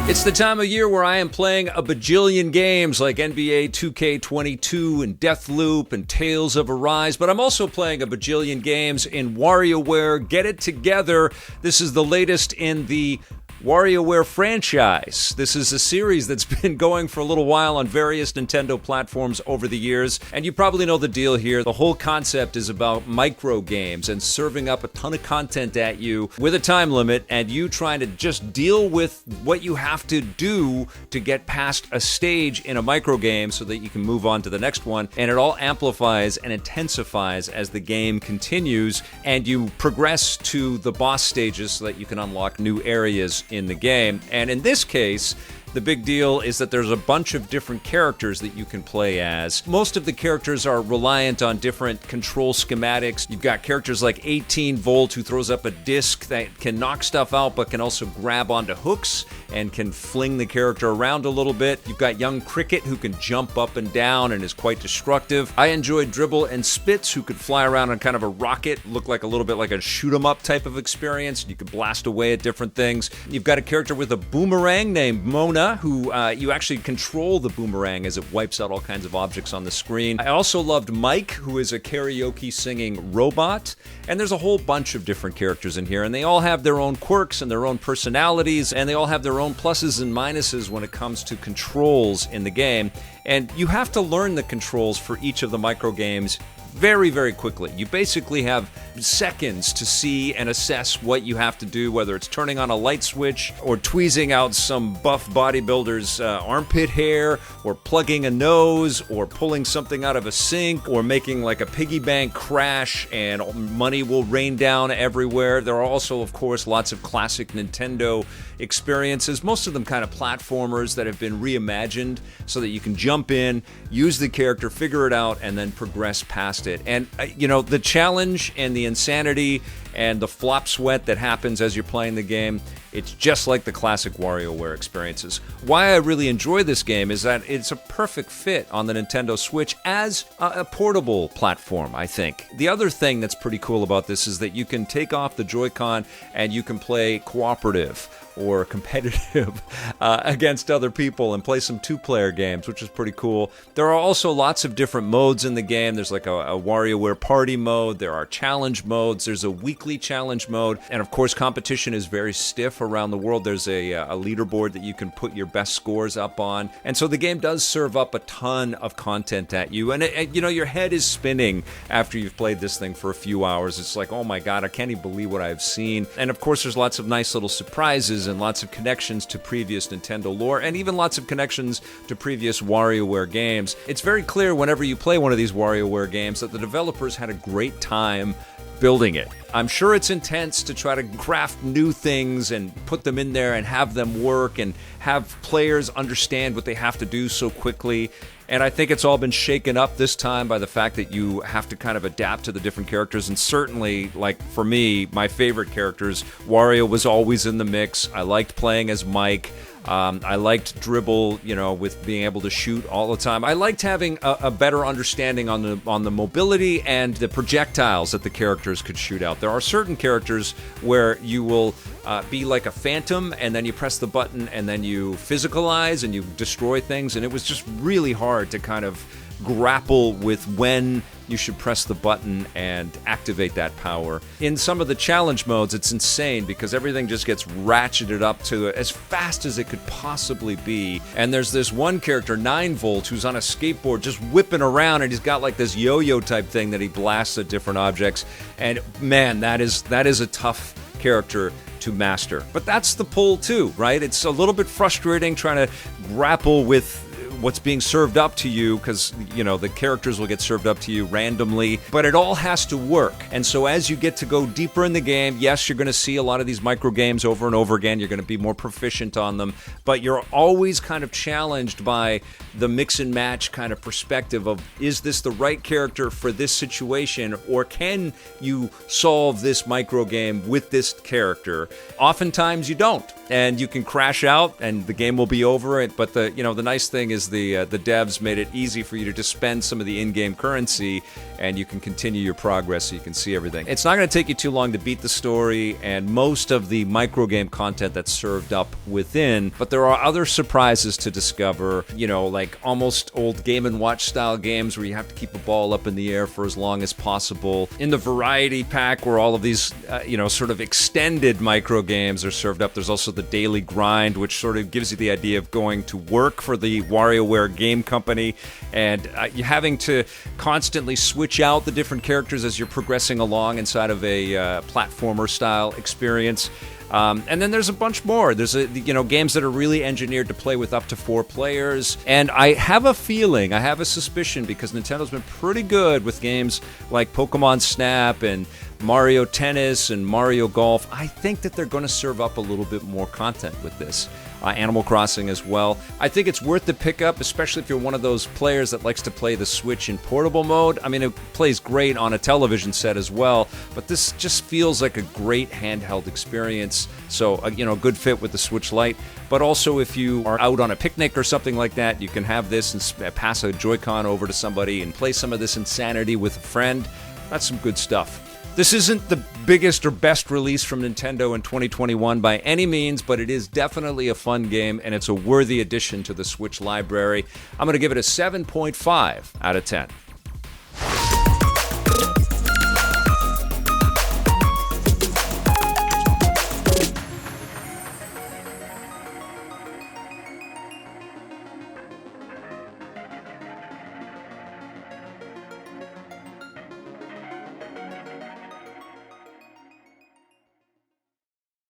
It's the time of year where I am playing a bajillion games like NBA 2K22 and Deathloop and Tales of Arise, but I'm also playing a bajillion games in WarioWare Get It Together. This is the latest in the WarioWare franchise. This is a series that's been going for a little while on various Nintendo platforms over the years, and you probably know the deal here. The whole concept is about micro games and serving up a ton of content at you with a time limit, and you trying to just deal with what you have to do to get past a stage in a micro game so that you can move on to the next one, and it all amplifies and intensifies as the game continues, and you progress to the boss stages so that you can unlock new areas in the game. And in this case, the big deal is that there's a bunch of different characters that you can play as. Most of the characters are reliant on different control schematics. You've got characters like 18 Volt, who throws up a disc that can knock stuff out but can also grab onto hooks and can fling the character around a little bit. You've got young Cricket, who can jump up and down and is quite destructive. I enjoyed Dribble and Spitz, who could fly around on kind of a rocket, look like a little bit like a shoot-'em-up type of experience. You could blast away at different things. You've got a character with a boomerang named Mona, who you actually control the boomerang as it wipes out all kinds of objects on the screen. I also loved Mike, who is a karaoke singing robot. And there's a whole bunch of different characters in here, and they all have their own quirks and their own personalities, and they all have their own pluses and minuses when it comes to controls in the game. And you have to learn the controls for each of the micro games very, very quickly. You basically have seconds to see and assess what you have to do, whether it's turning on a light switch or tweezing out some buff bodybuilder's armpit hair, or plugging a nose, or pulling something out of a sink, or making like a piggy bank crash and money will rain down everywhere. There are also, of course, lots of classic Nintendo experiences, most of them kind of platformers that have been reimagined so that you can jump in, use the character, figure it out, and then progress past it. And, the challenge and the insanity and the flop sweat that happens as you're playing the game, it's just like the classic WarioWare experiences. Why I really enjoy this game is that it's a perfect fit on the Nintendo Switch as a portable platform, I think. The other thing that's pretty cool about this is that you can take off the Joy-Con and you can play cooperative or competitive against other people and play some two-player games, which is pretty cool. There are also lots of different modes in the game. There's like a WarioWare Party mode. There are challenge modes. There's a weekly challenge mode. And of course, competition is very stiff around the world. There's a leaderboard that you can put your best scores up on. And so the game does serve up a ton of content at you. And, your head is spinning after you've played this thing for a few hours. It's like, oh my God, I can't even believe what I've seen. And of course, there's lots of nice little surprises and lots of connections to previous Nintendo lore, and even lots of connections to previous WarioWare games. It's very clear whenever you play one of these WarioWare games that the developers had a great time building it. I'm sure it's intense to try to craft new things and put them in there and have them work and have players understand what they have to do so quickly. And I think it's all been shaken up this time by the fact that you have to kind of adapt to the different characters. And certainly, like for me, my favorite characters, Wario was always in the mix. I liked playing as Mike. I liked Dribble, with being able to shoot all the time. I liked having a better understanding on the mobility and the projectiles that the characters could shoot out. There are certain characters where you will be like a phantom, and then you press the button, and then you physicalize, and you destroy things, and it was just really hard to kind of grapple with when you should press the button and activate that power. In some of the challenge modes, it's insane because everything just gets ratcheted up to as fast as it could possibly be. And there's this one character, 9 Volt, who's on a skateboard just whipping around, and he's got like this yo-yo type thing that he blasts at different objects. And man, that is a tough character to master. But that's the pull too, right? It's a little bit frustrating trying to grapple with what's being served up to you, because the characters will get served up to you randomly, but it all has to work. And so as you get to go deeper in the game, yes, you're going to see a lot of these micro games over and over again. You're going to be more proficient on them, but you're always kind of challenged by the mix and match kind of perspective of, is this the right character for this situation, or can you solve this micro game with this character? Oftentimes you don't. and you can crash out and the game will be over. But the nice thing is the devs made it easy for you to just spend some of the in-game currency, and you can continue your progress so you can see everything. It's not going to take you too long to beat the story and most of the microgame content that's served up within, but there are other surprises to discover, like almost old Game & Watch style games where you have to keep a ball up in the air for as long as possible. In the variety pack where all of these, sort of extended micro games are served up, there's also the daily grind, which sort of gives you the idea of going to work for the WarioWare game company and you having to constantly switch out the different characters as you're progressing along inside of a platformer style experience. And then there's a bunch more. There's games that are really engineered to play with up to 4 players. And I have a feeling, I have a suspicion, because Nintendo's been pretty good with games like Pokemon Snap and Mario Tennis and Mario Golf. I think that they're going to serve up a little bit more content with this. Animal Crossing as well. I think it's worth the pickup, especially if you're one of those players that likes to play the Switch in portable mode. I mean, it plays great on a television set as well, but this just feels like a great handheld experience. So, a good fit with the Switch Lite. But also, if you are out on a picnic or something like that, you can have this and pass a Joy-Con over to somebody and play some of this insanity with a friend. That's some good stuff. This isn't the biggest or best release from Nintendo in 2021 by any means, but it is definitely a fun game, and it's a worthy addition to the Switch library. I'm going to give it a 7.5 out of 10.